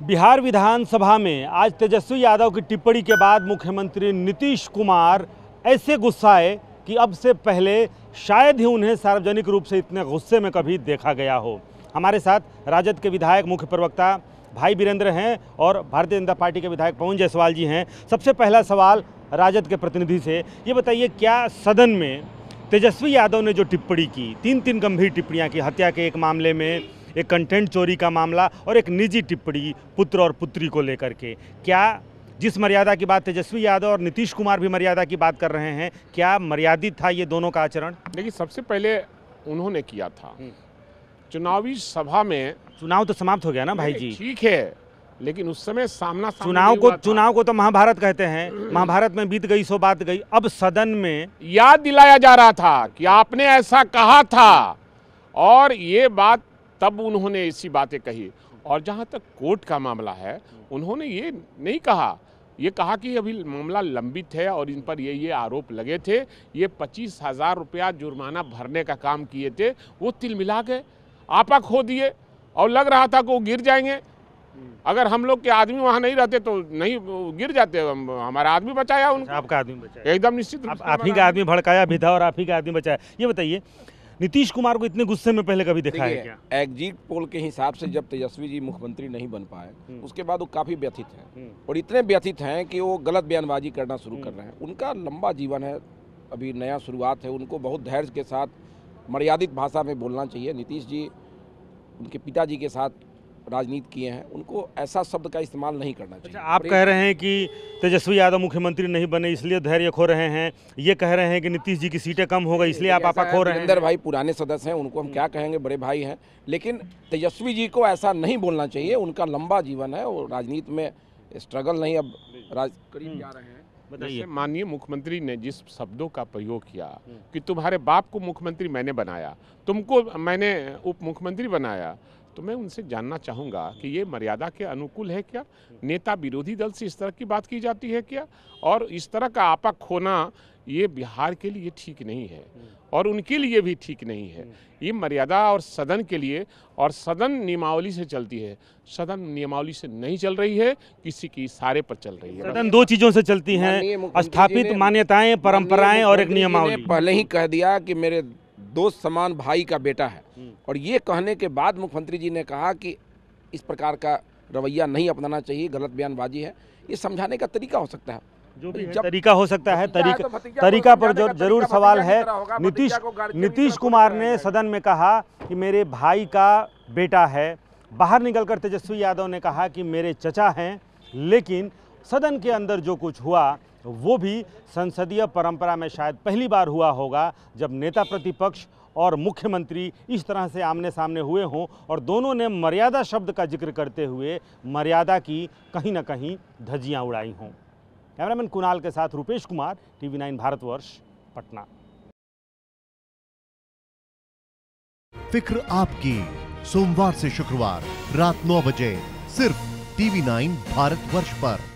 बिहार विधानसभा में आज तेजस्वी यादव की टिप्पणी के बाद मुख्यमंत्री नीतीश कुमार ऐसे गुस्साए कि अब से पहले शायद ही उन्हें सार्वजनिक रूप से इतने गुस्से में कभी देखा गया हो। हमारे साथ राजद के विधायक मुख्य प्रवक्ता भाई वीरेंद्र हैं और भारतीय जनता पार्टी के विधायक पवन जायसवाल जी हैं। सबसे पहला सवाल राजद के प्रतिनिधि से, ये बताइए क्या सदन में तेजस्वी यादव ने जो टिप्पणी की, तीन गंभीर टिप्पणियाँ की, हत्या के एक मामले में, एक कंटेंट चोरी का मामला और एक निजी टिप्पणी पुत्र और पुत्री को लेकर के, क्या जिस मर्यादा की बात तेजस्वी यादव और नीतीश कुमार भी मर्यादा की बात कर रहे हैं, क्या मर्यादित था ये दोनों का आचरण? देखिए, सबसे पहले उन्होंने किया था चुनावी सभा में। चुनाव तो समाप्त हो गया ना भाई जी। ठीक है, लेकिन उस समय सामना चुनाव को तो महाभारत कहते हैं, महाभारत में बीत गई सो बात गई। अब सदन में याद दिलाया जा रहा था कि आपने ऐसा कहा था, और ये बात तब उन्होंने ऐसी बातें कही। और जहां तक कोर्ट का मामला है, उन्होंने ये नहीं कहा, ये कहा कि अभी मामला लंबित है और इन पर ये आरोप लगे थे, ये 25,000 रुपया जुर्माना भरने का काम किए थे, वो तिलमिला गए, आपा खो दिए और लग रहा था कि वो गिर जाएंगे। अगर हम लोग के आदमी वहाँ नहीं रहते तो नहीं गिर जाते, हमारा आदमी बचाया उनको। आपका आदमी बचाया? एकदम निश्चित रूप से आप ही का आदमी भड़काया भी था और आप ही का आदमी बचाया। ये बताइए, नीतीश कुमार को इतने गुस्से में पहले कभी देखा है क्या? एग्जिट पोल के हिसाब से जब तेजस्वी जी मुख्यमंत्री नहीं बन पाए, उसके बाद वो काफ़ी व्यथित हैं और इतने व्यथित हैं कि वो गलत बयानबाजी करना शुरू कर रहे हैं। उनका लंबा जीवन है, अभी नया शुरुआत है, उनको बहुत धैर्य के साथ मर्यादित भाषा में बोलना चाहिए। नीतीश जी उनके पिताजी के साथ राजनीति किए हैं, उनको ऐसा शब्द का इस्तेमाल नहीं करना चाहिए। अच्छा, आप कह रहे हैं कि तेजस्वी यादव मुख्यमंत्री नहीं बने इसलिए धैर्य खो रहे हैं, ये कह रहे हैं कि नीतीश जी की सीटें कम हो गई इसलिए आप आपा खो रहे हैं। वीरेंद्र भाई पुराने सदस्य हैं, उनको हम क्या कहेंगे, बड़े भाई हैं, लेकिन तेजस्वी जी को ऐसा नहीं बोलना चाहिए। उनका लंबा जीवन है, वो राजनीति में स्ट्रगल नहीं, अब करीब जा रहे हैं। बताइए, माननीय मुख्यमंत्री ने जिस शब्दों का प्रयोग किया कि तुम्हारे बाप को मुख्यमंत्री मैंने बनाया, तुमको मैंने उप मुख्यमंत्री बनाया, तो मैं उनसे जानना चाहूँगा कि ये मर्यादा के अनुकूल है क्या? नेता विरोधी दल से इस तरह की बात की जाती है क्या? और इस तरह का आपा खोना ये बिहार के लिए ठीक नहीं है और उनके लिए भी ठीक नहीं है। ये मर्यादा और सदन के लिए, और सदन नियमावली से चलती है, सदन नियमावली से नहीं चल रही है, किसी की इशारे पर चल रही है। सदन दो चीज़ों से चलती हैं, स्थापित मान्यताएं, परंपराएं और एक नियमावली। पहले ही कह दिया कि मेरे दोस्त समान भाई का बेटा है, और ये कहने के बाद मुख्यमंत्री जी ने कहा कि इस प्रकार का रवैया नहीं अपनाना चाहिए, गलत बयानबाजी है। ये समझाने का तरीका हो सकता है, जो भी है तरीका हो सकता है, तरीका पर जरूर सवाल है। नीतीश कुमार ने सदन में कहा कि मेरे भाई का बेटा है, बाहर निकलकर तेजस्वी यादव ने कहा कि मेरे चचा हैं, लेकिन सदन के अंदर जो कुछ हुआ वो भी संसदीय परंपरा में शायद पहली बार हुआ होगा जब नेता प्रतिपक्ष और मुख्यमंत्री इस तरह से आमने सामने हुए हों और दोनों ने मर्यादा शब्द का जिक्र करते हुए मर्यादा की कहीं ना कहीं धज्जियां उड़ाई हों। कैमरामैन कुणाल के साथ रुपेश कुमार, TV9 भारतवर्ष, पटना। फिक्र आपकी, सोमवार से शुक्रवार रात 9 बजे सिर्फ TV9 भारतवर्ष पर।